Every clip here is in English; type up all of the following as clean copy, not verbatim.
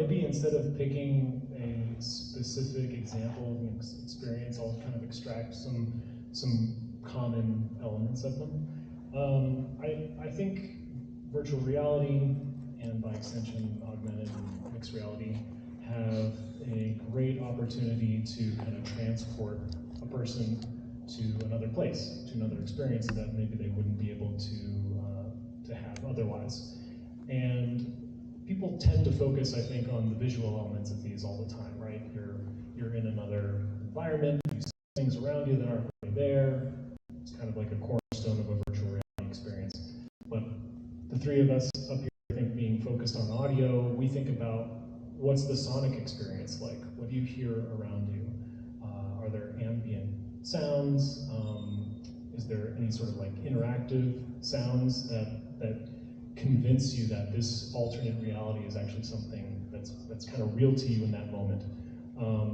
maybe instead of picking a specific example of an experience, I'll kind of extract some common elements of them. I think virtual reality and by extension augmented and mixed reality have a great opportunity to kind of transport a person to another place, to another experience that maybe they wouldn't be able to have otherwise. And people tend to focus, I think, on the visual elements of these all the time, right? You're in another environment, you see things around you that aren't really there. It's kind of like a cornerstone of a virtual reality experience. But the three of us up here, I think, being focused on audio, we think about what's the sonic experience like? What do you hear around you? Are there ambient sounds? Is there any sort of like interactive sounds that convince you that this alternate reality is actually something that's kind of real to you in that moment?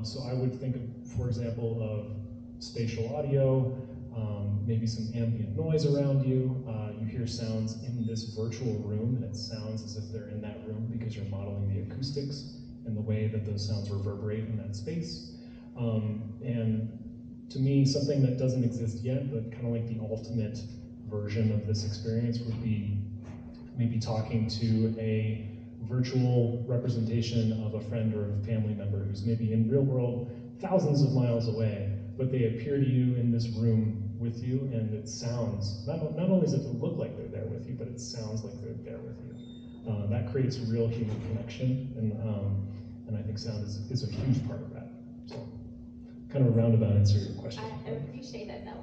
So I would think of, for example, of spatial audio, maybe some ambient noise around you. You hear sounds in this virtual room, and it sounds as if they're in that room because you're modeling the acoustics and the way that those sounds reverberate in that space. And to me, something that doesn't exist yet, but kind of like the ultimate version of this experience would be maybe talking to a virtual representation of a friend or a family member who's maybe in real world thousands of miles away, but they appear to you in this room with you, and it sounds, not only does it look like they're there with you, but it sounds like they're there with you. That creates real human connection, and I think sound is a huge part of that. So, kind of a roundabout answer to your question. I appreciate that. Now,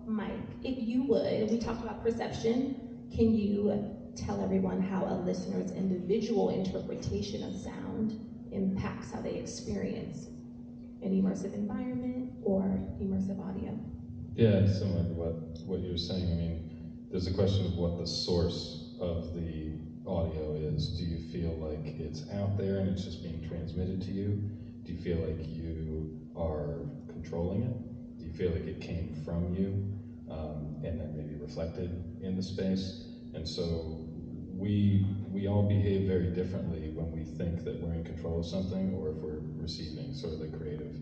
Mike, if you would, we talked about perception. Can you tell everyone how a listener's individual interpretation of sound impacts how they experience an immersive environment or immersive audio? Yeah, similar to what you were saying. I mean, there's a question of what the source of the audio is. Do you feel like it's out there and it's just being transmitted to you? Do you feel like you are controlling it? Do you feel like it came from you and then maybe reflected in the space? And so we all behave very differently when we think that we're in control of something or if we're receiving, sort of the creative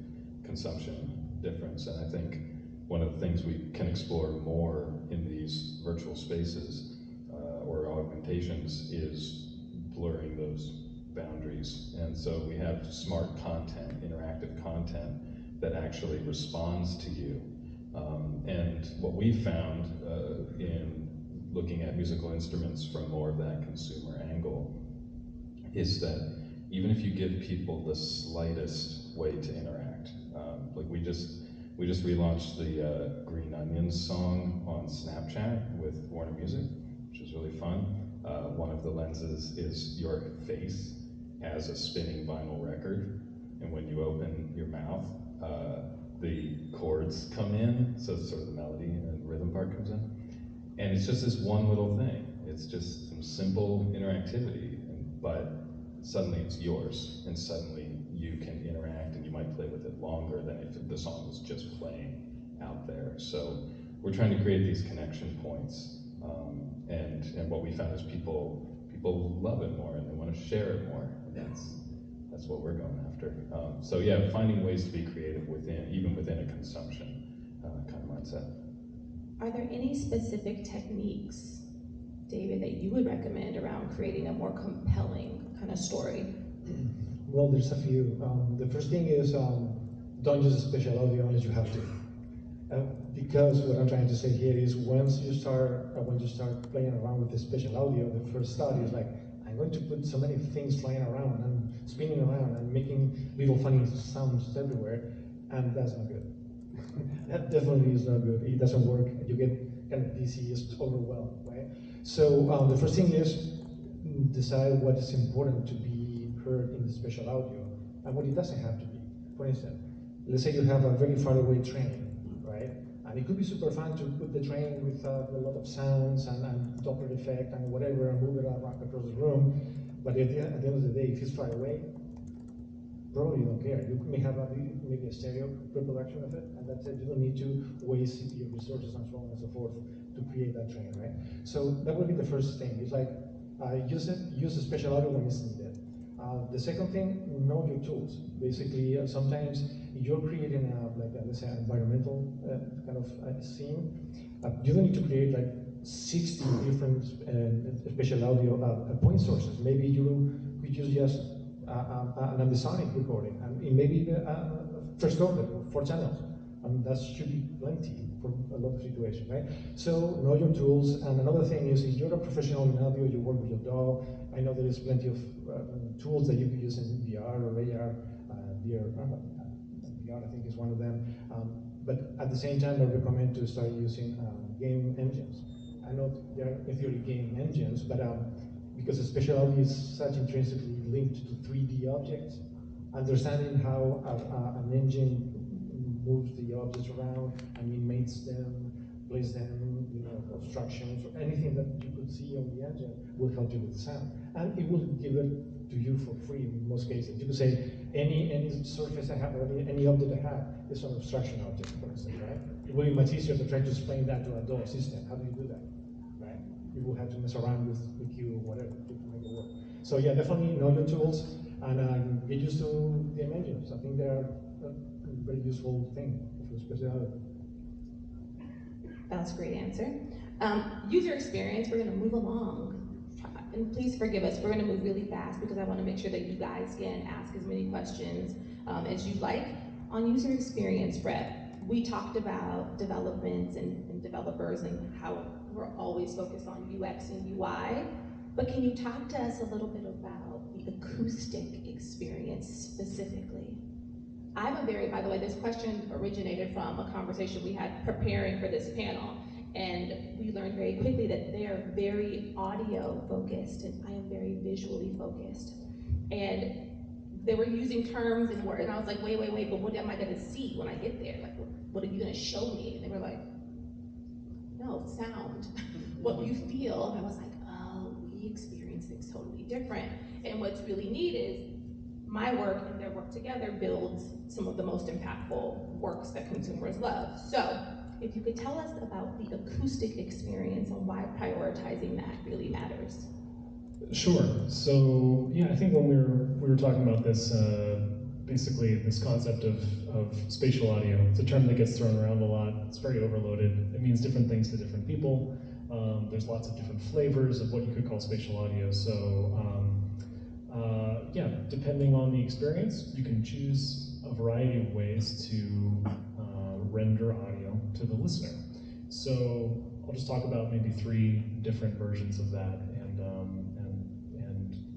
consumption difference. And I think one of the things we can explore more in these virtual spaces or augmentations is blurring those boundaries. And so we have smart content, interactive content that actually responds to you. And what we found in looking at musical instruments from more of that consumer angle is that even if you give people the slightest way to interact, like we just relaunched the Green Onions song on Snapchat with Warner Music, which was really fun. One of the lenses is your face as a spinning vinyl record, and when you open your mouth, the chords come in, so sort of the melody and rhythm part comes in. And it's just this one little thing. It's just some simple interactivity, but suddenly it's yours, and suddenly you can interact, and you might play with it longer than if the song was just playing out there. So we're trying to create these connection points, and what we found is people love it more, and they want to share it more, and that's what we're going after. So yeah, finding ways to be creative even within a consumption kind of mindset. Are there any specific techniques, David, that you would recommend around creating a more compelling kind of story? Well, there's a few. The first thing is don't use a spatial audio unless you have to. Because what I'm trying to say here is when you start playing around with the spatial audio, the first thought is like, I'm going to put so many things flying around and spinning around and making little funny sounds everywhere, and that's not good. That definitely is not good. It doesn't work. You get kind of dizzy, just overwhelmed, right? So the first thing is decide what is important to be heard in the spatial audio and what it doesn't have to be. For instance, let's say you have a very far away train, right? And it could be super fun to put the train with a lot of sounds and Doppler effect and whatever and move it around across the room. But at the end of the day, if it's far away, probably you don't care. You may have maybe a stereo reproduction of it, and that's it. You don't need to waste CPU resources and so on and so forth to create that train, right? So that would be the first thing. It's like use a spatial audio when it's needed. The second thing, know your tools. Basically, sometimes if you're creating let's say, environmental kind of scene, you don't need to create like 60 different spatial audio point sources. Maybe you could use just an ambisonic recording, and maybe the first order, 4 channels. That should be plenty for a lot of situations, right? So know your tools. And another thing is, if you're a professional in audio, you work with your DAW. I know there is plenty of tools that you can use in VR or AR. VR, I think, is one of them. But at the same time, I recommend to start using game engines. I know they are in theory game engines, but because spatial audio is such intrinsically linked to 3D objects, understanding how an engine moves the objects around, animates them, place them, obstructions, or anything that you could see on the engine will help you with the sound. And it will give it to you for free in most cases. You could say, any surface I have, or any object I have is an obstruction object, for instance, right? It will be much easier to try to explain that to a DAW system. How do you do that, right? You will have to mess around with the Q or whatever to make it work. So yeah, definitely know your tools and get used to game engines. I think they are a very useful thing for speciality. That was a great answer. User experience, we're going to move along. And please forgive us, we're going to move really fast because I want to make sure that you guys can ask as many questions as you'd like. On user experience, Fred, we talked about developments and developers and how we're always focused on UX and UI, but can you talk to us a little bit about the acoustic experience specifically? By the way, this question originated from a conversation we had preparing for this panel, and we learned very quickly that they are very audio focused, and I am very visually focused. And they were using terms and words, and I was like, wait, but what am I gonna see when I get there? Like, what are you gonna show me? And they were like, no, sound, what you feel. And I was like, oh, we experience things totally different. And what's really neat is my work and their work together builds some of the most impactful works that consumers love. So if you could tell us about the acoustic experience and why prioritizing that really matters. Sure. So yeah, I think when we were talking about this, basically this concept of spatial audio, it's a term that gets thrown around a lot. It's very overloaded. It means different things to different people. There's lots of different flavors of what you could call spatial audio. So yeah, depending on the experience, you can choose a variety of ways to render audio to the listener. So I'll just talk about maybe 3 different versions of that and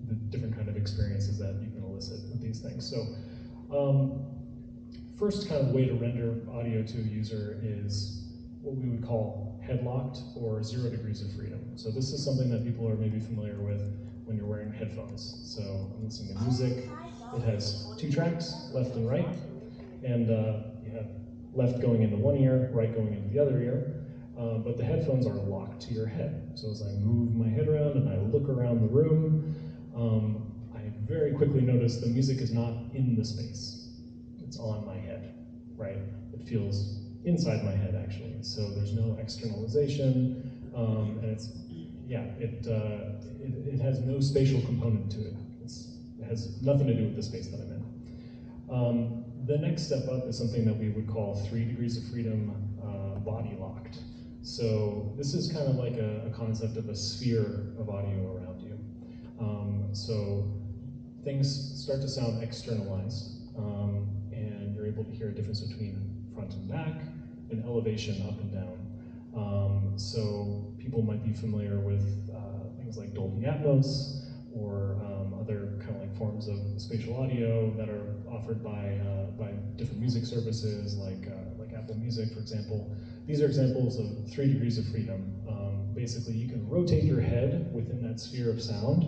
the different kind of experiences that you can elicit with these things. So first kind of way to render audio to a user is what we would call headlocked or 0 degrees of freedom. So this is something that people are maybe familiar with when you're wearing headphones. So I'm listening to music. It has 2 tracks, left and right, and you have left going into one ear, right going into the other ear, but the headphones are locked to your head. So as I move my head around and I look around the room, I very quickly notice the music is not in the space. It's on my head, right? It feels inside my head, actually. So there's no externalization, and it has no spatial component to it. It has nothing to do with the space that I'm in. The next step up is something that we would call 3 degrees of freedom body locked. So this is kind of like a concept of a sphere of audio around you. So things start to sound externalized, and you're able to hear a difference between front and back, and elevation up and down. So people might be familiar with things like Dolby Atmos, or other kind of like forms of spatial audio that are offered by different music services, like Apple Music, for example. These are examples of 3 degrees of freedom. Basically, you can rotate your head within that sphere of sound,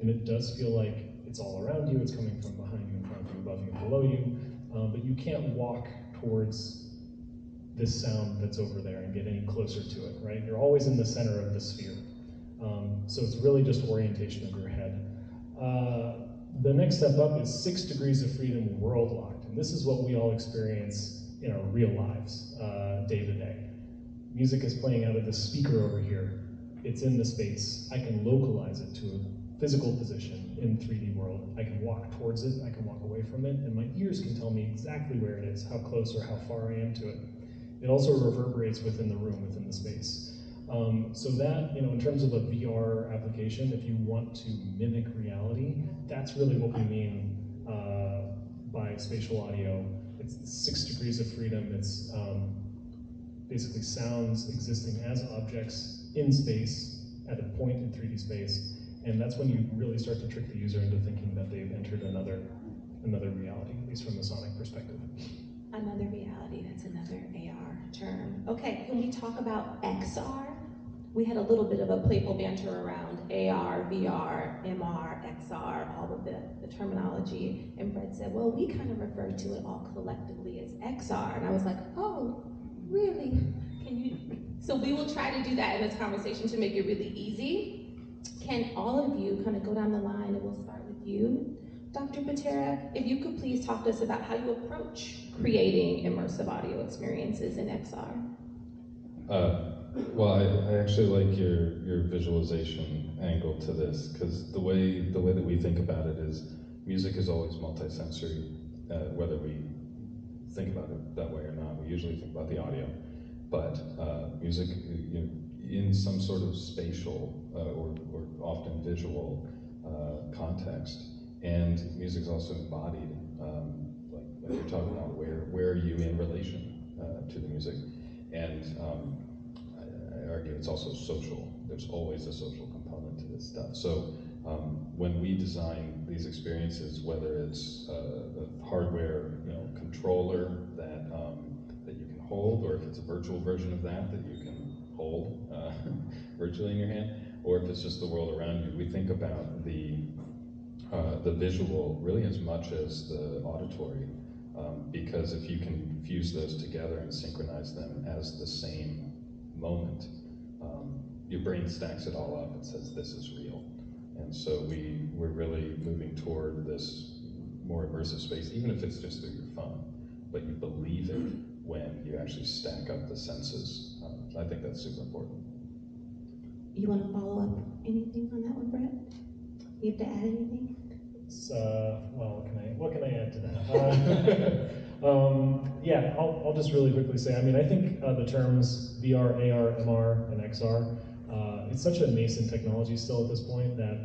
and it does feel like it's all around you. It's coming from behind you, in front of you, above you, below you, but you can't walk towards this sound that's over there and get any closer to it, right? You're always in the center of the sphere. So it's really just orientation of your head. The next step up is 6 degrees of freedom world locked, and this is what we all experience in our real lives, day to day. Music is playing out of the speaker over here. It's in the space. I can localize it to a physical position in 3D world. I can walk towards it, I can walk away from it, and my ears can tell me exactly where it is, how close or how far I am to it. It also reverberates within the room, within the space. So that, in terms of a VR application, if you want to mimic reality, that's really what we mean by spatial audio. It's 6 degrees of freedom. It's basically sounds existing as objects in space at a point in 3D space. And that's when you really start to trick the user into thinking that they've entered another reality, at least from the sonic perspective. Another reality, that's another AR term. Okay, can we talk about XR? We had a little bit of a playful banter around AR, VR, MR, XR, all of the terminology. And Brett said, well, we kind of refer to it all collectively as XR. And I was like, oh, really? So we will try to do that in this conversation to make it really easy. Can all of you kind of go down the line, and we'll start with you. Dr. Patera, if you could please talk to us about how you approach creating immersive audio experiences in XR. Well, I actually like your visualization angle to this, because the way that we think about it is music is always multisensory, whether we think about it that way or not. We usually think about the audio, but music in some sort of spatial or often visual context, and music is also embodied, like you're talking about. Where are you in relation to the music? And I argue it's also social. There's always a social component to this stuff. So when we design these experiences, whether it's a hardware controller that you can hold, or if it's a virtual version of that you can hold virtually in your hand, or if it's just the world around you, we think about the visual really as much as the auditory, because if you can fuse those together and synchronize them as the same moment, your brain stacks it all up and says this is real. And so we're really moving toward this more immersive space, even if it's just through your phone, but you believe it when you actually stack up the senses. I think that's super important. You want to follow up anything on that one, Brett? You have to add anything? Well, what can I add to that? Yeah, I'll just really quickly say, I think the terms VR, AR, MR, and XR, it's such a nascent technology still at this point that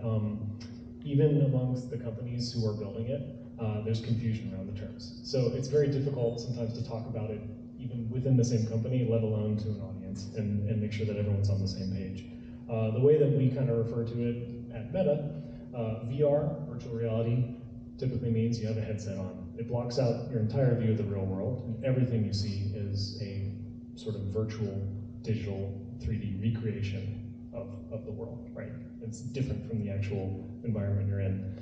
even amongst the companies who are building it, there's confusion around the terms. So it's very difficult sometimes to talk about it even within the same company, let alone to an audience, and make sure that everyone's on the same page. The way that we kind of refer to it at Meta, VR, virtual reality, typically means you have a headset on. It blocks out your entire view of the real world, and everything you see is a sort of virtual, digital, 3D recreation of the world, right? It's different from the actual environment you're in.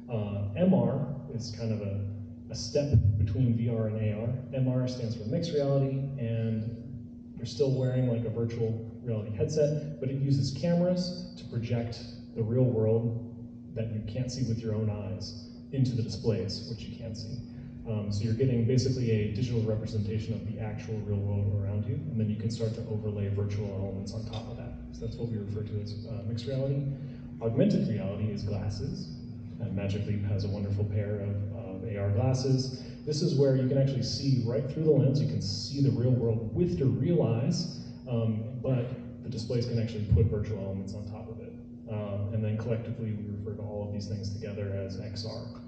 MR is kind of a step between VR and AR. MR stands for mixed reality, and you're still wearing like a virtual reality headset, but it uses cameras to project the real world that you can't see with your own eyes into the displays, which you can see. So you're getting basically a digital representation of the actual real world around you, and then you can start to overlay virtual elements on top of that. So that's what we refer to as mixed reality. Augmented reality is glasses, and Magic Leap has a wonderful pair of AR glasses. This is where you can actually see right through the lens. You can see the real world with your real eyes, but the displays can actually put virtual elements on top of it. And then collectively, we refer to all of these things together as XR.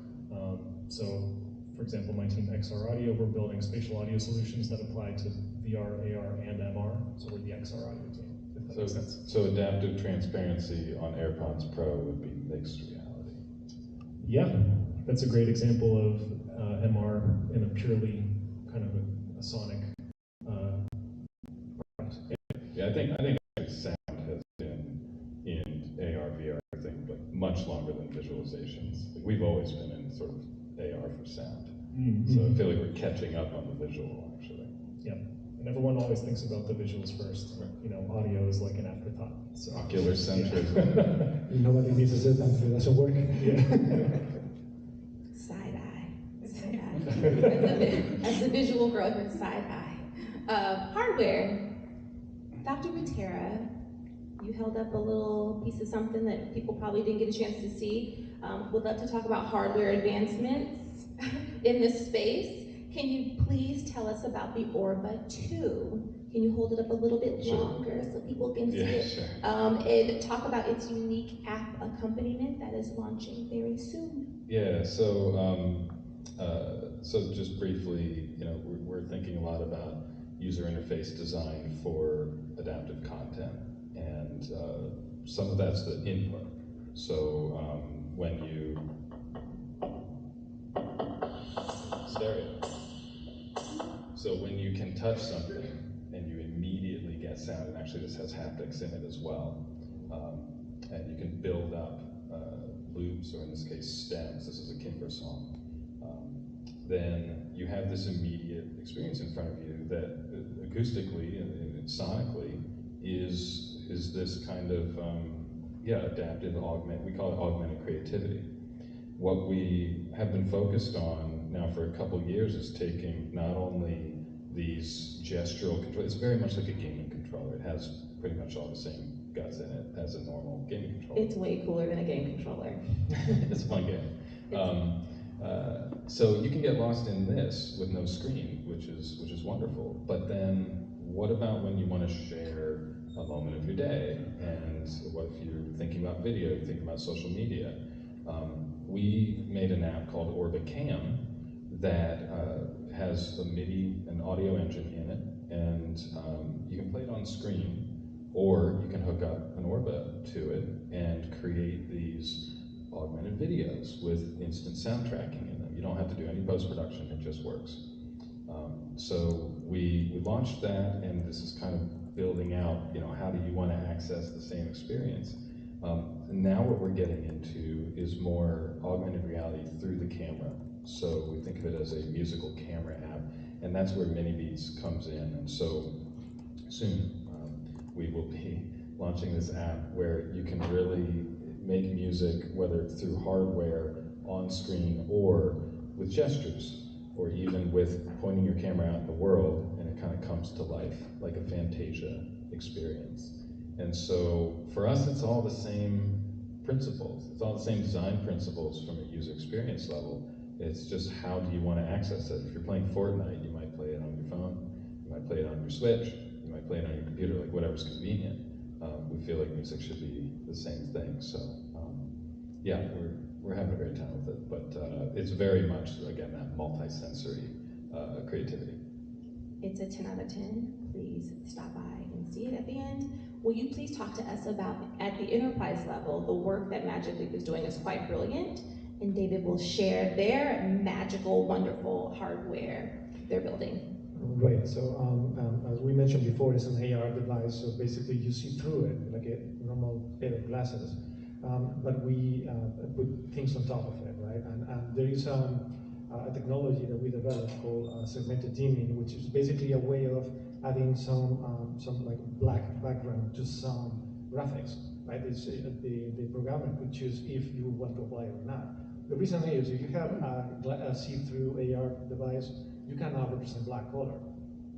So, for example, my team XR Audio, we're building spatial audio solutions that apply to VR, AR, and MR. So we're the XR Audio team, if that makes sense. So adaptive transparency on AirPods Pro would be mixed reality. Yeah, that's a great example of MR in a purely kind of a sonic product. Yeah, I think sound has been in AR, VR, I think, like much longer than visualizations. Like, we've always been in sort of AR for sound. Mm-hmm. So I feel like we're catching up on the visual, actually. Yeah, and everyone always thinks about the visuals first. Audio is like an afterthought. So. Ocular centrism. Yeah. Nobody misses it until it doesn't work. Yeah. Side eye. As a visual girl, you're side eye. Hardware. Dr. Patera, You held up a little piece of something that people probably didn't get a chance to see. Would love to talk about hardware advancements in this space. Can you please tell us about the Orba 2? Can you hold it up a little bit longer so people can see it? Sure. And talk about its unique app accompaniment that is launching very soon. Yeah, so just briefly, we're thinking a lot about user interface design for adaptive content, and some of that's the input. So when you stereo, so when you can touch something and you immediately get sound, and actually this has haptics in it as well, and you can build up loops, or in this case stems. This is a Kimber song. Then you have this immediate experience in front of you that acoustically and sonically is this kind of adaptive we call it augmented creativity. What we have been focused on now for a couple years is taking not only these gestural controls. It's very much like a gaming controller. It has pretty much all the same guts in it as a normal gaming controller. It's way cooler than a game controller. It's a fun game. So you can get lost in this with no screen, which is wonderful. But then, what about when you want to share a moment of your day? And what if you're thinking about video, you're thinking about social media? We made an app called Orba Cam that has a MIDI, an audio engine in it, and you can play it on screen, or you can hook up an Orba to it and create these augmented videos with instant sound tracking in them. You don't have to do any post-production, it just works. So we launched that, and this is kind of building out, how do you want to access the same experience? And now what we're getting into is more augmented reality through the camera. So we think of it as a musical camera app, and that's where Mini Beats comes in. And so soon we will be launching this app where you can really make music, whether it's through hardware, on screen, or with gestures, or even with pointing your camera out in the world, and it kind of comes to life, like a Fantasia experience. And so for us, it's all the same principles. It's all the same design principles from a user experience level. It's just how do you want to access it? If you're playing Fortnite, you might play it on your phone, you might play it on your Switch, you might play it on your computer, like whatever's convenient. We feel like music should be the same thing. So yeah, we're having a great time with it, but it's very much, again, that multi-sensory creativity. It's a 10 out of 10. Please stop by and see it at the end. Will you please talk to us about, at the enterprise level, the work that Magic Leap is doing is quite brilliant, and David will share their magical, wonderful hardware they're building. Right, so as we mentioned before, it's an AR device, so basically you see through it like a normal pair of glasses, but we put things on top of it, right? And there is a technology that we developed called segmented dimming, which is basically a way of adding some like black background to some graphics, right? It's, the programmer could choose if you want to apply it or not. The reason is if you have a see-through AR device, you cannot represent black color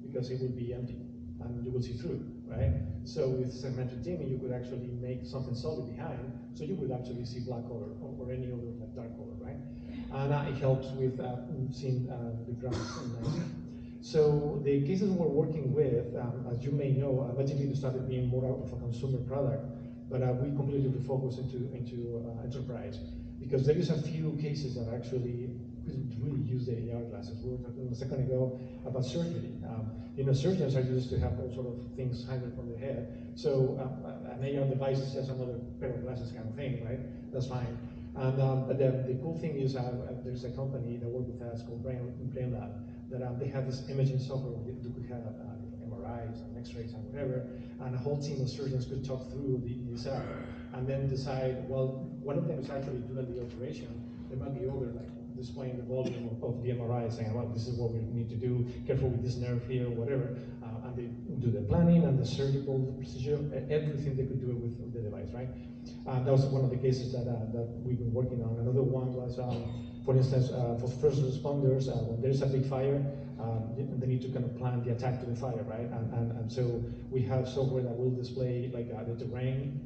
because it will be empty and you will see through, right? So with segmented dimming, you could actually make something solid behind, so you would actually see black color or any other like dark color, right? And it helps with seeing the graphics nicely. So the cases we're working with, as you may know, Magic Leap started being more of a consumer product, but we completely refocused into enterprise, because there is a few cases that actually could really use the AR glasses. We were talking a second ago about surgery. Surgeons are used to have all sort of things hanging from their head. So an AR device is just another pair of glasses kind of thing, right? That's fine. And but the cool thing is there's a company that works with us called Brain Lab, that they have this imaging software where you could have MRIs and X-rays and whatever, and a whole team of surgeons could talk through this app and then decide, well, one of them is actually doing the operation. There might be other, like displaying the volume of the MRI, saying, well, this is what we need to do, careful with this nerve here, whatever. And they do the planning and the surgical procedure, everything they could do it with the device, right? That was one of the cases that we've been working on. Another one was For instance, for first responders, when there's a big fire, they need to kind of plan the attack to the fire, right? And so we have software that will display like the terrain,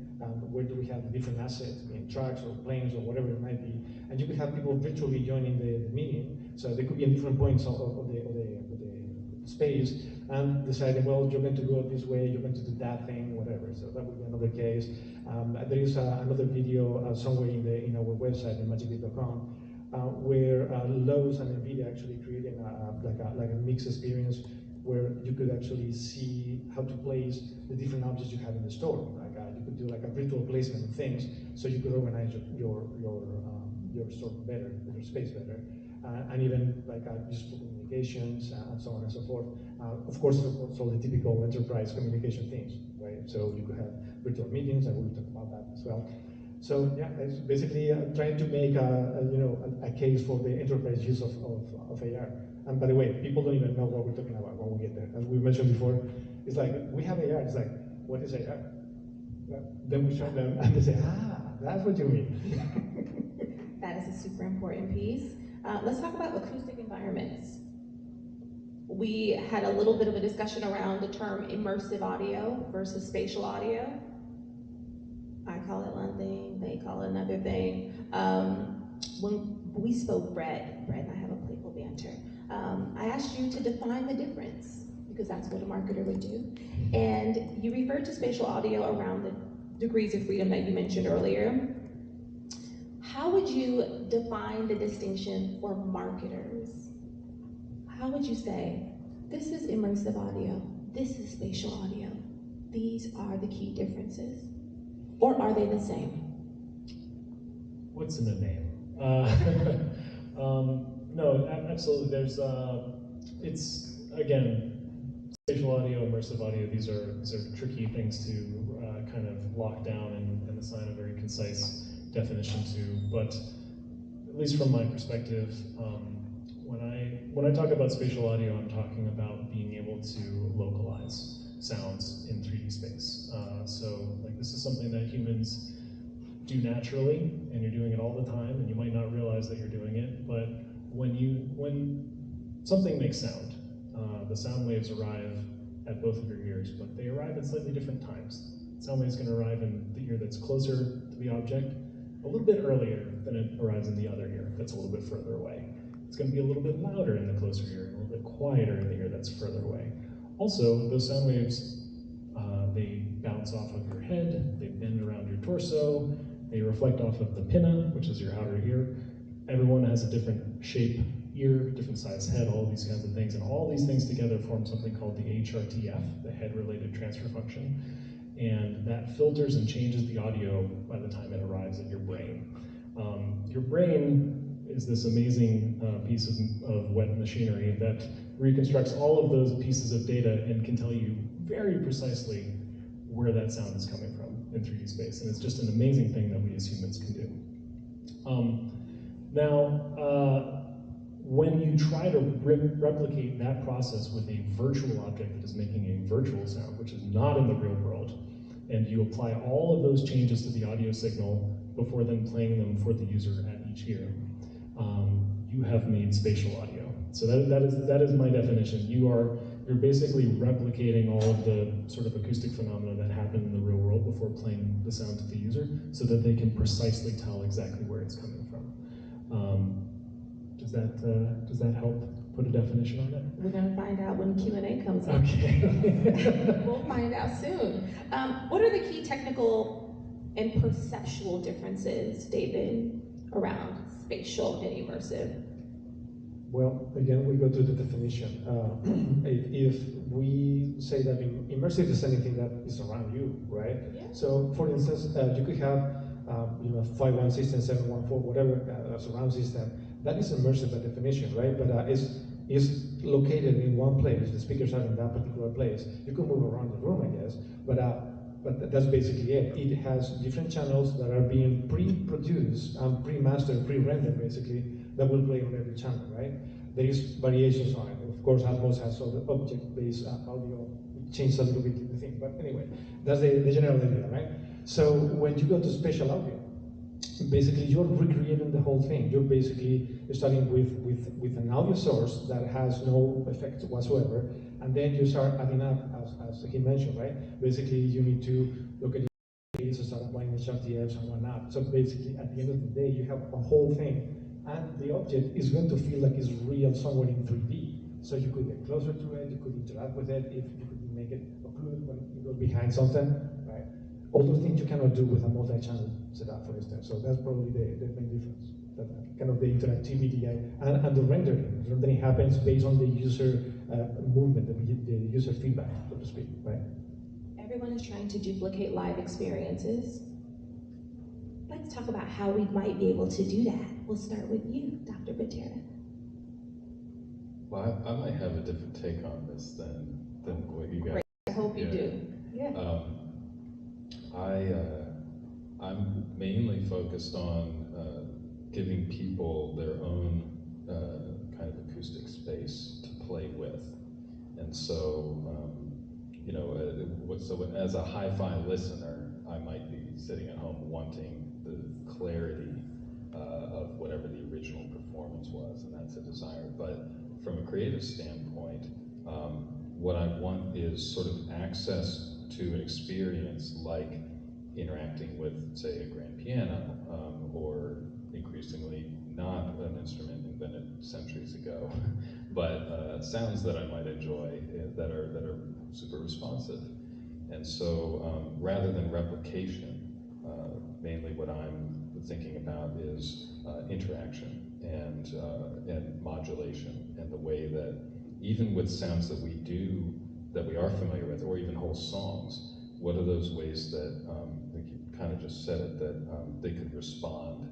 where do we have the different assets, I mean, trucks or planes or whatever it might be. And you could have people virtually joining the meeting, so they could be in different points of the space, and deciding, well, you're going to go this way, you're going to do that thing, whatever. So that would be another case. There is another video somewhere in our website, in magicleap.com, where Lowe's and NVIDIA actually creating like a mixed experience where you could actually see how to place the different objects you have in the store. Like you could do like a virtual placement of things, so you could organize your store better, your space better, and even like useful communications and so on and so forth. Of course, all the typical enterprise communication things, right? So you could have virtual meetings, and we'll talk about that as well. So yeah, it's basically trying to make a case for the enterprise use of AR. And by the way, people don't even know what we're talking about when we get there. As we mentioned before, it's like, we have AR. It's like, what is AR? Then we show them, and they say, that's what you mean. That is a super important piece. Let's talk about acoustic environments. We had a little bit of a discussion around the term immersive audio versus spatial audio. I call it one thing, they call it another thing. When we spoke, Brett and I have a playful banter. I asked you to define the difference, because that's what a marketer would do. And you referred to spatial audio around the degrees of freedom that you mentioned earlier. How would you define the distinction for marketers? How would you say, this is immersive audio, this is spatial audio, these are the key differences? Or are they the same? What's in the name? No, absolutely. There's, it's, again, spatial audio, immersive audio, these are tricky things to kind of lock down and assign a very concise definition to. But at least from my perspective, when I talk about spatial audio, I'm talking about being able to localize sounds in 3D space. So like, this is something that humans do naturally, and you're doing it all the time, and you might not realize that you're doing it, but when something makes sound, the sound waves arrive at both of your ears, but they arrive at slightly different times. The sound wave's gonna arrive in the ear that's closer to the object a little bit earlier than it arrives in the other ear that's a little bit further away. It's gonna be a little bit louder in the closer ear and a little bit quieter in the ear that's further away. Also, those sound waves, they bounce off of your head, they bend around your torso, they reflect off of the pinna, which is your outer ear. Everyone has a different shape ear, different size head, all of these kinds of things, and all these things together form something called the HRTF, the head-related transfer function, and that filters and changes the audio by the time it arrives at your brain. Your brain is this amazing piece of wet machinery that reconstructs all of those pieces of data and can tell you very precisely where that sound is coming from in 3D space, and it's just an amazing thing that we as humans can do. When you try to replicate that process with a virtual object that is making a virtual sound, which is not in the real world, and you apply all of those changes to the audio signal before then playing them for the user at each ear, you have made spatial audio. So that is my definition. You're basically replicating all of the sort of acoustic phenomena that happen in the real world before playing the sound to the user, so that they can precisely tell exactly where it's coming from. Does that help put a definition on it? We're gonna find out when Q&A comes up. Okay. We'll find out soon. What are the key technical and perceptual differences, David, around spatial and immersive? Well, again, we go to the definition. If we say that immersive is anything that is around you, right? Yeah. So, for instance, you could have 5.1 system, 7.1.4, whatever surround system. That is immersive by definition, right? But it's located in one place. The speakers are in that particular place. You can move around the room, I guess, but that's basically it. It has different channels that are being pre-produced and pre-mastered, pre-rendered, basically, that will play on every channel, right? There is variations on it. Of course, Atmos has all the object-based audio. It changed a little bit the thing, but anyway, that's the general idea, right? So when you go to spatial audio, basically you're recreating the whole thing. You're basically starting with an audio source that has no effect whatsoever, and then you start adding up, as he mentioned, right? Basically, you need to look at your to start applying HRTFs and whatnot. So basically, at the end of the day, you have a whole thing, and the object is going to feel like it's real somewhere in 3D. So you could get closer to it, you could interact with it, if you could make it occlude when you go behind something, right? All those things you cannot do with a multi-channel setup, for instance. So that's probably the main difference. That kind of the interactivity and the rendering. The rendering happens based on the user movement, the user feedback, so to speak, right? Everyone is trying to duplicate live experiences. Let's talk about how we might be able to do that. We'll start with you, Dr. Patera. Well, I might have a different take on this than what you guys. Great. I hope you do. Yeah. I'm mainly focused on giving people their own kind of acoustic space to play with, and so so as a hi-fi listener, I might be sitting at home wanting the clarity of whatever the original performance was, and that's a desire. But from a creative standpoint, what I want is sort of access to an experience like interacting with, say, a grand piano, or increasingly not an instrument invented centuries ago, but sounds that I might enjoy that are super responsive. And so rather than replication, mainly what I'm thinking about is interaction and modulation, and the way that even with sounds that we are familiar with, or even whole songs, what are those ways that, like you kind of just said it, that they could respond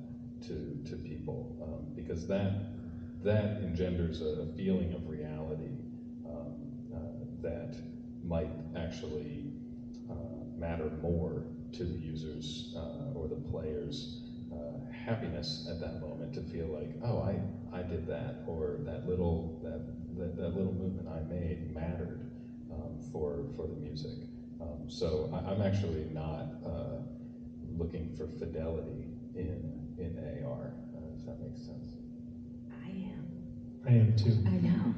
to people, because that engenders a feeling of reality that might actually matter more to the users or the players' happiness at that moment, to feel like, oh, I did that, or that little movement I made mattered for the music. So I'm actually not looking for fidelity in AR, if that makes sense. I am. I am too. I know.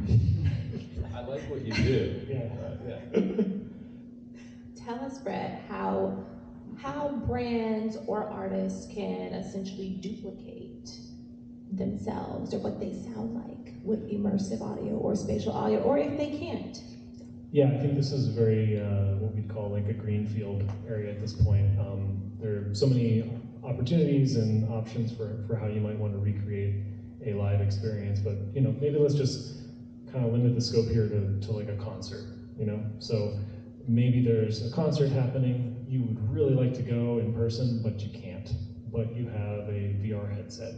I like what you do. Yeah. Tell us, Brett, how brands or artists can essentially duplicate themselves or what they sound like with immersive audio or spatial audio, or if they can't. Yeah, I think this is a very, what we'd call like a greenfield area at this point. There are so many opportunities and options for how you might want to recreate a live experience, but maybe let's just kind of limit the scope here to like a concert, So maybe there's a concert happening, you would really like to go in person, but you can't, but you have a VR headset.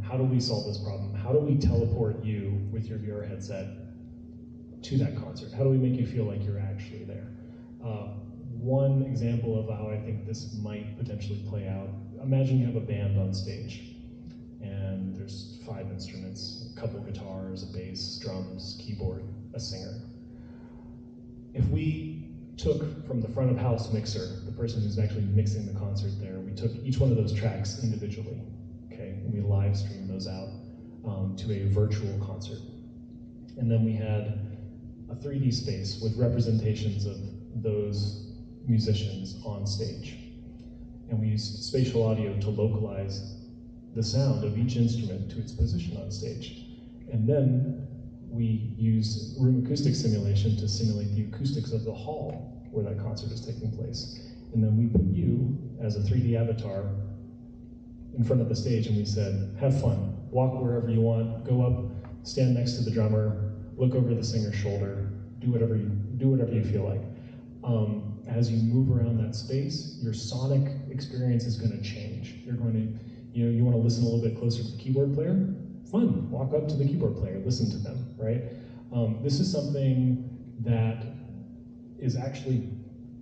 How do we solve this problem? How do we teleport you with your VR headset to that concert? How do we make you feel like you're actually there? One example of how I think this might potentially play out, imagine you have a band on stage, and there's 5 instruments, a couple guitars, a bass, drums, keyboard, a singer. If we took from the front of house mixer, the person who's actually mixing the concert there, we took each one of those tracks individually, okay, and we live streamed those out to a virtual concert. And then we had a 3D space with representations of those musicians on stage. And we used spatial audio to localize the sound of each instrument to its position on stage. And then we use room acoustic simulation to simulate the acoustics of the hall where that concert is taking place. And then we put you as a 3D avatar in front of the stage, and we said, have fun, walk wherever you want, go up, stand next to the drummer, look over the singer's shoulder, do whatever you feel like. As you move around that space, your sonic experience is going to change. You're going to, you want to listen a little bit closer to the keyboard player? Fun, walk up to the keyboard player, listen to them, right? This is something that is actually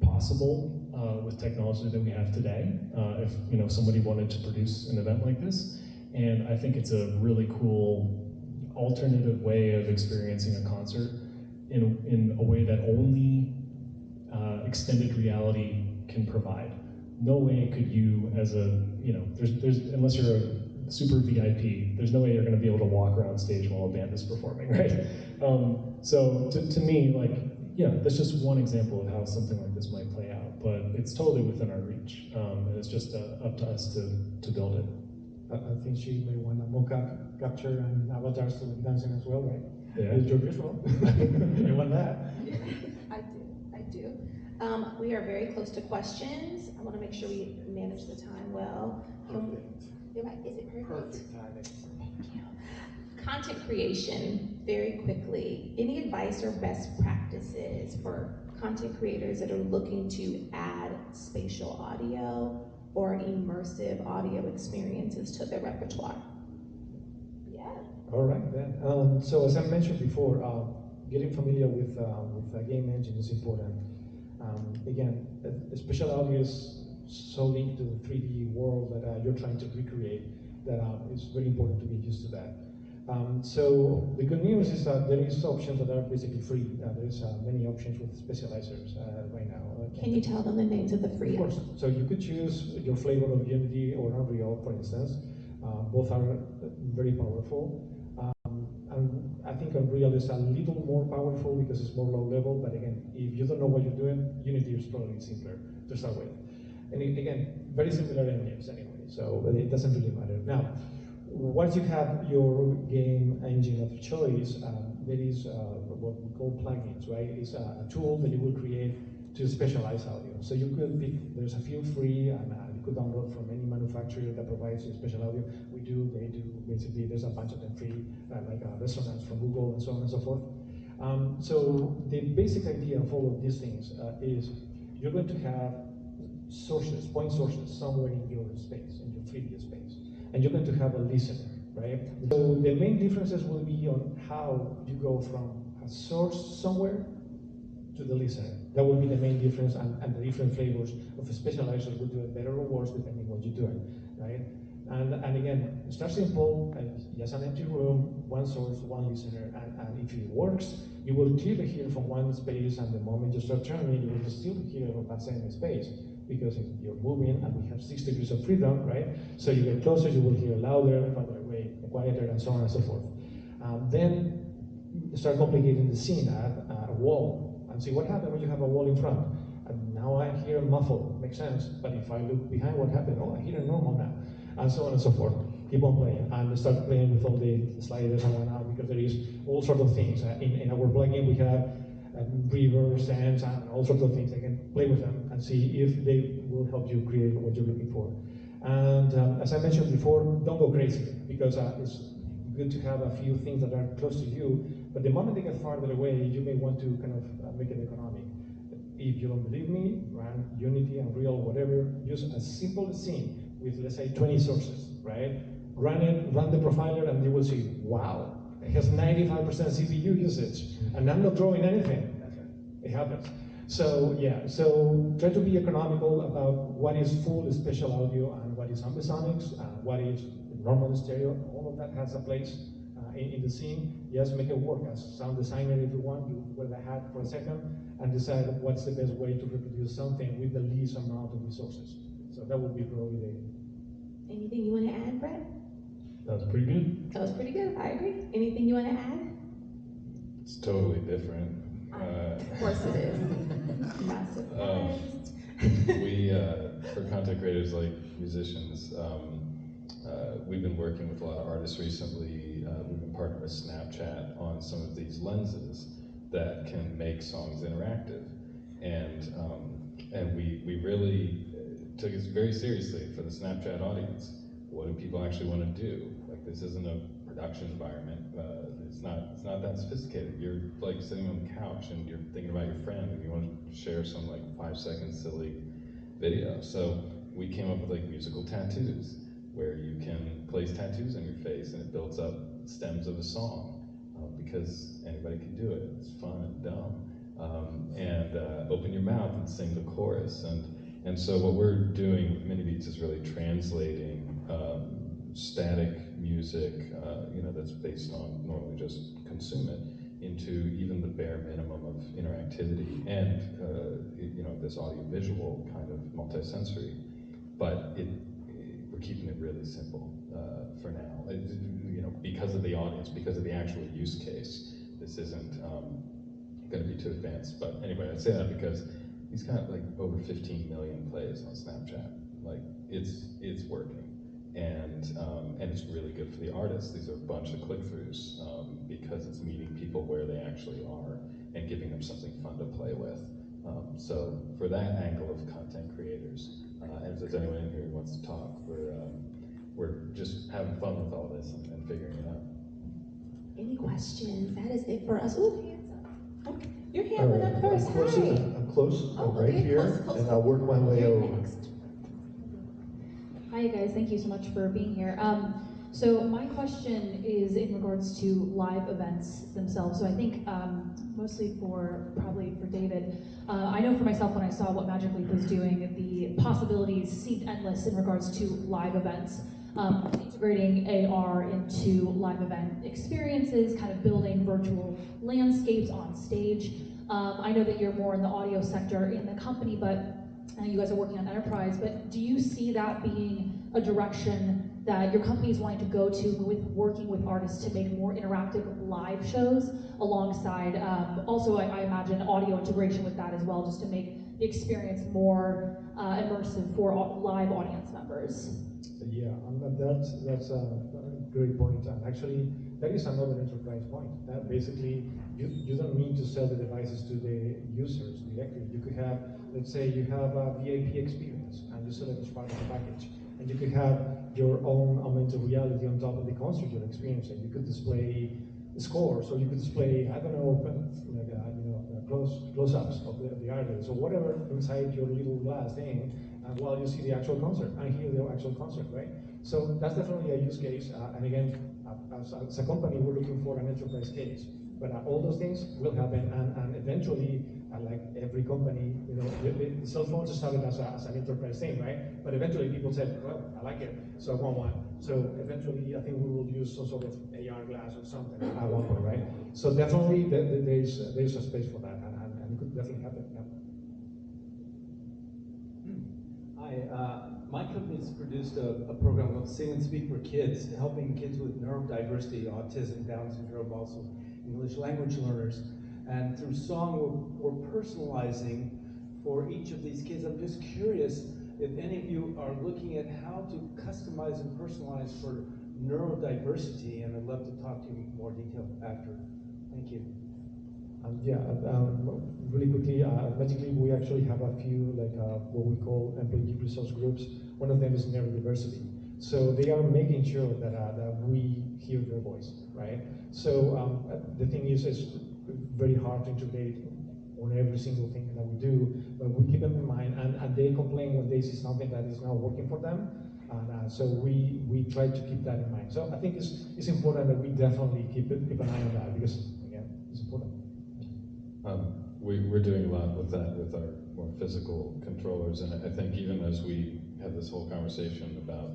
possible with technology that we have today. If somebody wanted to produce an event like this, and I think it's a really cool alternative way of experiencing a concert in a way that only extended reality can provide. no way could you, as a, there's unless you're a super VIP, there's no way you're going to be able to walk around stage while a band is performing, right? So to me, like, yeah, that's just one example of how something like this might play out, but it's totally within our reach, and it's just up to us to build it. I think she may want a mocap capture and avatars to dancing as well, right? Yeah. With your visual. You want that? I do. We are very close to questions. I want to make sure we manage the time well. Is it perfect? Perfect timing. Thank you. Content creation, very quickly. Any advice or best practices for content creators that are looking to add spatial audio or immersive audio experiences to their repertoire? Yeah. All right, then. So as I mentioned before, getting familiar with a game engine is important. Again, spatial audio is so linked to the 3D world that you're trying to recreate that it's very important to get used to that. So the good news is that there is options that are basically free. There's many options with specializers right now. Can you tell them the names of the free? Of course. So you could choose your flavor of Unity or Unreal, for instance. Both are very powerful. And I think Unreal is a little more powerful because it's more low level, but again, if you don't know what you're doing, Unity is probably simpler to start with. And again, very similar engines anyway, so it doesn't really matter. Now, once you have your game engine of choice, there is what we call plugins, right? It's a tool that you will create to specialize audio. So you could pick, there's a few free, and you could download from any manufacturer that provides you special audio. We do, they do, basically there's a bunch of them free, like Resonance from Google and so on and so forth. So the basic idea of all of these things is you're going to have sources, point sources, somewhere in your space, in your 3D space. And you're going to have a listener, right? So the main differences will be on how you go from a source somewhere to the listener. That will be the main difference, and the different flavors of a specializer will do it better or worse depending what you're doing, right? And again, start simple, just an empty room, one source, one listener, and if it works, you will clearly hear from one space, and the moment you start turning, you will still hear from that same space, because you're moving, and we have 6 degrees of freedom, right? So you get closer, you will hear louder, farther away, quieter, and so on and so forth. Then start complicating the scene, add a wall, and see what happens when you have a wall in front. And now I hear muffled, makes sense, but if I look behind, what happened? Oh, I hear normal now, and so on and so forth. Keep on playing, and start playing with all the sliders and whatnot, because there is all sorts of things. In our plugin, we have reverbs, amps, and all sorts of things. Again, play with them and see if they will help you create what you're looking for. And as I mentioned before, don't go crazy, because it's good to have a few things that are close to you, but the moment they get farther away, you may want to kind of make it economic. If you don't believe me, run Unity, Unreal, whatever, use a simple scene with, let's say, 20 sources, right? Run it, run the profiler, and you will see, wow, it has 95% CPU usage, and I'm not drawing anything. It happens. So yeah, so try to be economical about what is full spatial audio and what is ambisonics, and what is normal stereo. All of that has a place in the scene. Yes, make it work. As sound designer, if you want, you wear the hat for a second and decide what's the best way to reproduce something with the least amount of resources. So that would be probably the... Anything you want to add, Brett? That was pretty good. That was pretty good. I agree. Anything you want to add? It's totally different. Of course it is. Not surprised. We, for content creators like musicians, we've been working with a lot of artists recently. We've been partnered with Snapchat on some of these lenses that can make songs interactive. And we really took it very seriously for the Snapchat audience. What do people actually want to do? Like, this isn't a production environment. It's not that sophisticated. You're like sitting on the couch and you're thinking about your friend and you want to share some like 5-second silly video. So we came up with like musical tattoos, where you can place tattoos on your face and it builds up stems of a song, because anybody can do it. It's fun and dumb. And open your mouth and sing the chorus. And so what we're doing with Mini Beats is really translating static music, that's based on normally just consume it, into even the bare minimum of interactivity and this audio-visual kind of multisensory but we're keeping it really simple for now. Because of the audience, because of the actual use case, this isn't going to be too advanced. But anyway, I say that because he's got like over 15 million plays on Snapchat. Like it's working, and it's really good for the artists. These are a bunch of click-throughs because it's meeting people where they actually are and giving them something fun to play with. So for that angle of content creators, and if there's anyone in here who wants to talk, we're just having fun with all this and figuring it out. Any questions? That is it for us. Ooh, hands up. Okay. Your hand went up first. Hi. I'm close. Oh, I'm right okay, here, close. and I'll work my way over. Next. Hi guys, thank you so much for being here. So my question is in regards to live events themselves. So I think mostly probably for David. I know for myself when I saw what Magic Leap was doing, the possibilities seemed endless in regards to live events. Integrating AR into live event experiences, kind of building virtual landscapes on stage. I know that you're more in the audio sector in the company, but I know you guys are working on enterprise, but do you see that being a direction that your company is wanting to go to with working with artists to make more interactive live shows alongside, also I imagine audio integration with that as well, just to make the experience more immersive for live audience members? Yeah, that's a great point. And actually, that is another enterprise point. Basically, you don't need to sell the devices to the users directly. You could have, let's say you have a VIP experience and you sell it as part of the package. And you could have your own augmented reality on top of the concert you're experiencing. You could display scores, or you could display, I don't know, close-ups of the artist, or whatever inside your little glass thing, while you see the actual concert and hear the actual concert, right? So that's definitely a use case. And again, as a company, we're looking for an enterprise case. But all those things will happen, and eventually, like every company, the cell phones started as an enterprise thing, right? But eventually, people said, "Well, I like it, so I want one." So eventually, I think we will use some sort of AR glass or something at one point, right? So definitely, there's a space for that, and it could definitely happen. Yeah. Hi, my company's produced a program called Sing and Speak for Kids, helping kids with neurodiversity, autism, Down syndrome, also English language learners. And through song, we're personalizing for each of these kids. I'm just curious if any of you are looking at how to customize and personalize for neurodiversity, and I'd love to talk to you in more detail after. Thank you. Really quickly, Magic Leap, we actually have a few, what we call employee resource groups. One of them is neurodiversity. So they are making sure that we hear their voice, right? So the thing is, it's very hard to integrate on every single thing that we do, but we keep them in mind, and they complain when they see something that is not working for them, and so we try to keep that in mind. So I think it's important that we definitely keep an eye on that, because again, it's important. We're doing a lot with that with our more physical controllers, and I think even as we have this whole conversation about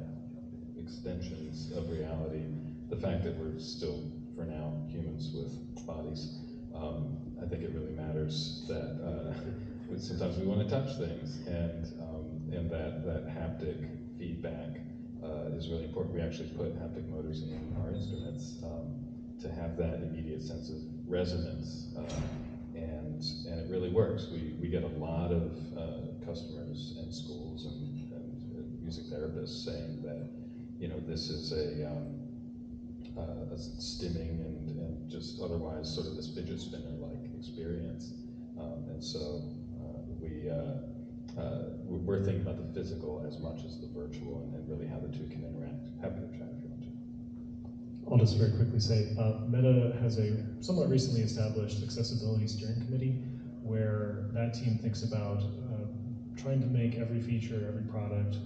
extensions of reality, the fact that we're still, for now, humans with bodies, I think it really matters that sometimes we want to touch things, and that haptic feedback is really important. We actually put haptic motors in our instruments to have that immediate sense of resonance, and it really works. We get a lot of customers and schools and music therapists saying that this is a stimming and just otherwise sort of this fidget spinner-like experience, and so we're thinking about the physical as much as the virtual, and really how the two can interact. Happy to chat if you want to. I'll just very quickly say, Meta has a somewhat recently established accessibility steering committee where that team thinks about trying to make every feature, every product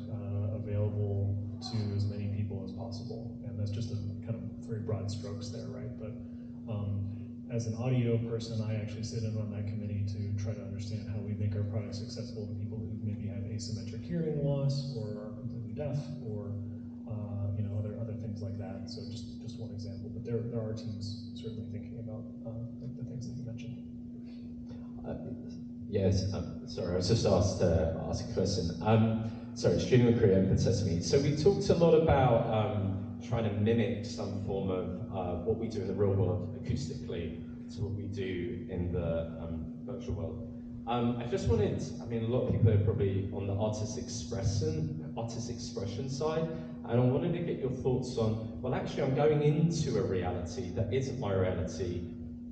available to as many people as possible. And that's just a kind of very broad strokes there, right? But as an audio person, I actually sit in on that committee to try to understand how we make our products accessible to people who maybe have asymmetric hearing loss or are completely deaf, or other things like that. So just one example, but there are teams certainly thinking about the things that you mentioned. Yes, sorry, I was just asked to ask a question. sorry, Student with Creative and Sesame. So we talked a lot about trying to mimic some form of what we do in the real world acoustically to what we do in the virtual world. I just wanted, I mean, a lot of people are probably on the artist expression side, and I wanted to get your thoughts on, well, actually, I'm going into a reality that isn't my reality.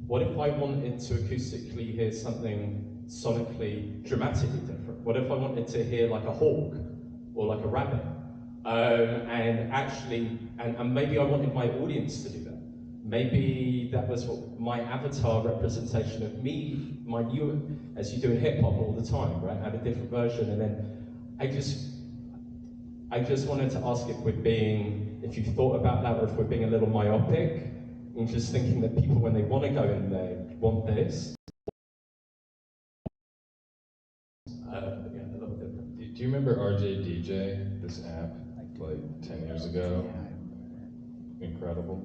What if I wanted to acoustically hear something sonically dramatically different? What if I wanted to hear like a hawk or like a rabbit? And maybe I wanted my audience to do that. Maybe that was what my avatar representation of me, you, as you do in hip hop all the time, right? Have a different version, and then I just wanted to ask if you've thought about that, or if we're being a little myopic in just thinking that people, when they want to go in there, want this. Yeah, a little different. Do you remember RJ DJ, this app, like 10 years ago? Incredible.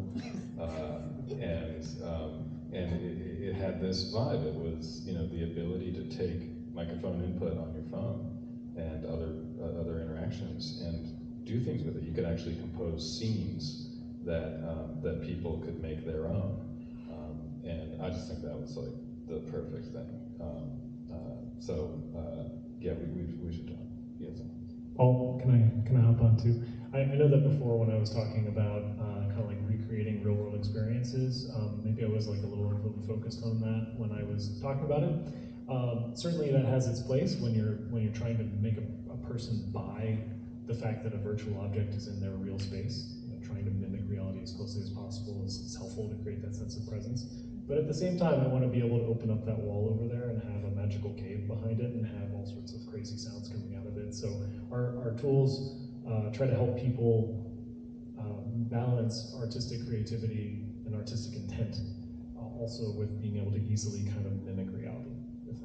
And it had this vibe. It was, you know, the ability to take microphone input on your phone and other interactions and do things with it. You could actually compose scenes that people could make their own. And I just think that was like the perfect thing. Yeah, we should talk. Yes. Paul, can I hop on too? I know that before when I was talking about kind of like recreating real world experiences, maybe I was like a little overly focused on that when I was talking about it. Certainly that has its place when you're trying to make a person buy the fact that a virtual object is in their real space. You know, trying to mimic reality as closely as possible is helpful to create that sense of presence. But at the same time, I want to be able to open up that wall over there and have a magical cave behind it and have all sorts of crazy sounds coming out of it. So our tools try to help people balance artistic creativity and artistic intent, also with being able to easily kind of mimic reality, if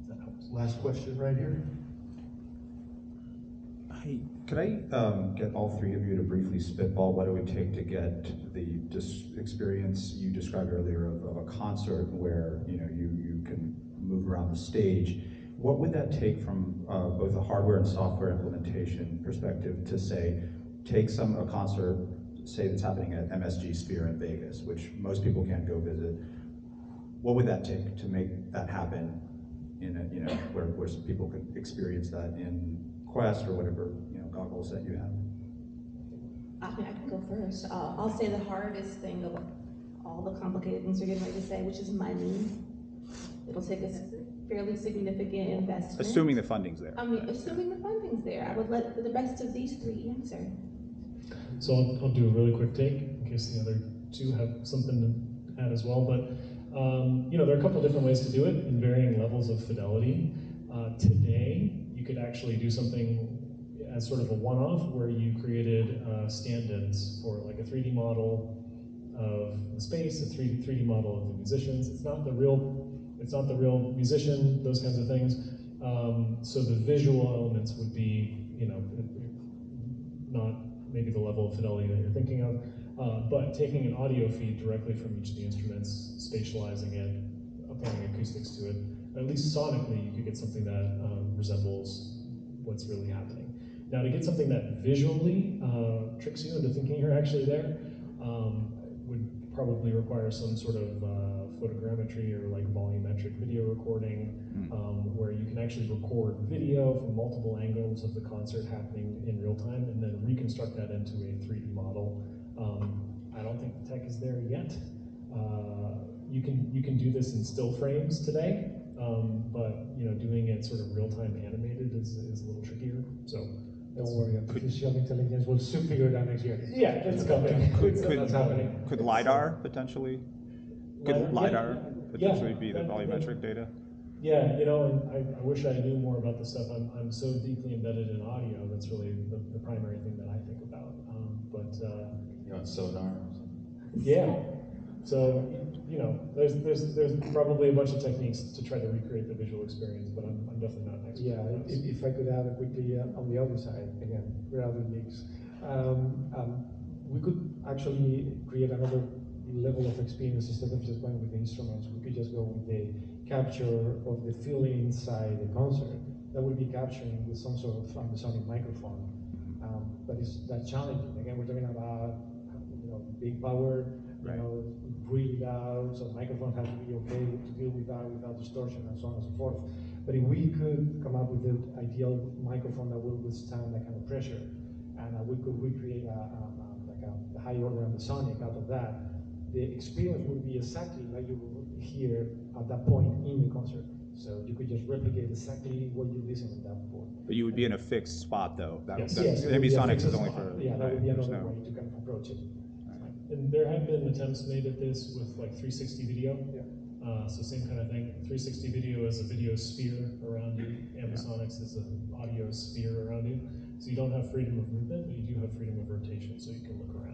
that helps. Last question right here. Hi, could I get all three of you to briefly spitball what it would take to get the experience you described earlier of a concert where you can move around the stage? What would that take from both a hardware and software implementation perspective to say, take a concert, say that's happening at MSG Sphere in Vegas, which most people can't go visit. What would that take to make that happen in where people could experience that in Quest or whatever goggles that you have? I mean, I can go first. I'll say the hardest thing of all the complicated things you're getting ready to say, which is money. It'll take us fairly significant investment. Assuming the funding's there. I mean, assuming the funding's there. I would let the rest of these three answer. So I'll do a really quick take in case the other two have something to add as well. But there are a couple different ways to do it in varying levels of fidelity. Today, you could actually do something as sort of a one-off where you created stand-ins for like a 3D model of the space, a 3D model of the musicians. It's not the real musician, those kinds of things. So the visual elements would be, not maybe the level of fidelity that you're thinking of, but taking an audio feed directly from each of the instruments, spatializing it, applying acoustics to it. At least sonically, you could get something that resembles what's really happening. Now, to get something that visually tricks you into thinking you're actually there, would probably require some sort of photogrammetry or like volumetric video recording, where you can actually record video from multiple angles of the concert happening in real time and then reconstruct that into a 3D model. I don't think the tech is there yet. You can do this in still frames today, but doing it sort of real time animated is a little trickier. So don't worry, artificial intelligence will soon figure it out next year. Yeah, it's coming. That's happening. Could LiDAR potentially? Could LiDAR potentially be the volumetric data? Yeah, and I wish I knew more about this stuff. I'm so deeply embedded in audio. That's really the primary thing that I think about. Sonar. Yeah. So there's probably a bunch of techniques to try to recreate the visual experience, but I'm definitely not an expert. Yeah, if I could add quickly on the audio side, again, without the mix, we could actually create another level of experience instead of just going with the instruments. We could just go with the capture of the feeling inside the concert that will be capturing with some sort of sonic microphone. But it's that challenging. Again, we're talking about big power, really loud, so the microphone has to be okay to deal with that without distortion and so on and so forth. But if we could come up with the ideal microphone that will withstand that kind of pressure, and we could recreate a high order and the sonic out of that, the experience would be exactly like you would hear at that point in the concert. So you could just replicate exactly what you listen at that point. But you would be in a fixed spot, though. Yes. Ambisonics is only for... Yeah, that would be another way to kind of approach it. And there have been attempts made at this with like 360 video. Yeah. So same kind of thing. 360 video is a video sphere around you. Ambisonics is an audio sphere around you. So you don't have freedom of movement, but you do have freedom of rotation, so you can look around.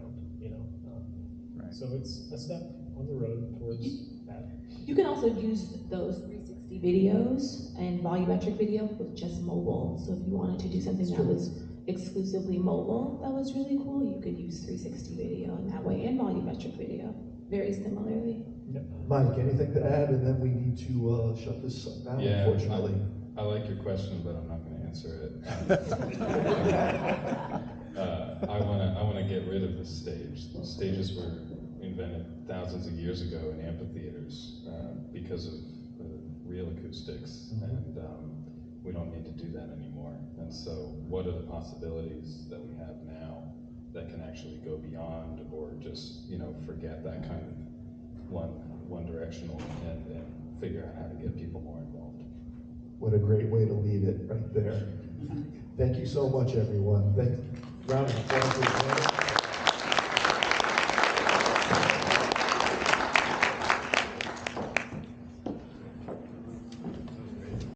So it's a step on the road towards that. You can also use those 360 videos and volumetric video with just mobile. So if you wanted to do something that was exclusively mobile, that was really cool, you could use 360 video in that way, and volumetric video, very similarly. Yep. Mike, anything to add? And then we need to shut this down, unfortunately. I like your question, but I'm not going to answer it. I want to get rid of the stage. The stages were invented thousands of years ago in amphitheaters because of real acoustics, and we don't need to do that anymore. And so what are the possibilities that we have now that can actually go beyond, or just forget that kind of one directional and figure out how to get people more involved? What a great way to leave it right there. Thank you so much, everyone. Round of applause.